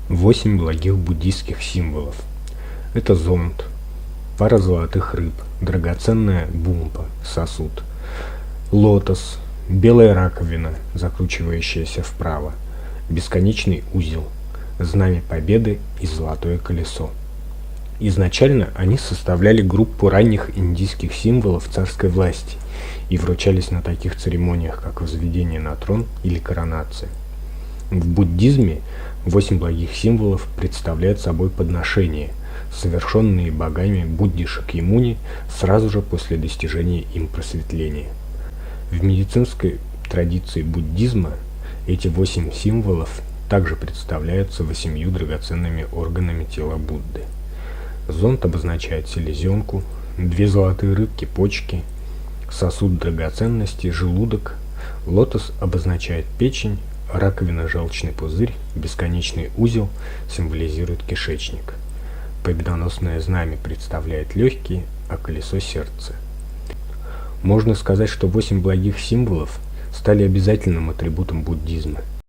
8 благих буддийских символов. Это зонт, пара золотых рыб, драгоценная бумпа, сосуд, лотос, белая раковина, закручивающаяся вправо, бесконечный узел, знамя победы и золотое колесо. Изначально они составляли группу ранних индийских символов царской власти и вручались на таких церемониях, как возведение на трон или коронация. В буддизме 8 благих символов представляют собой подношения, совершенные богами Будде Шакьямуни сразу же после достижения им просветления. В медицинской традиции буддизма эти 8 символов также представляются 8 драгоценными органами тела Будды. Зонт обозначает селезенку, 2 золотые рыбки – почки, сосуд драгоценности – желудок, лотос обозначает печень, раковина – желчный пузырь, бесконечный узел символизирует кишечник. Победоносное знамя представляет легкие, а колесо – сердце. Можно сказать, что 8 благих символов стали обязательным атрибутом буддизма.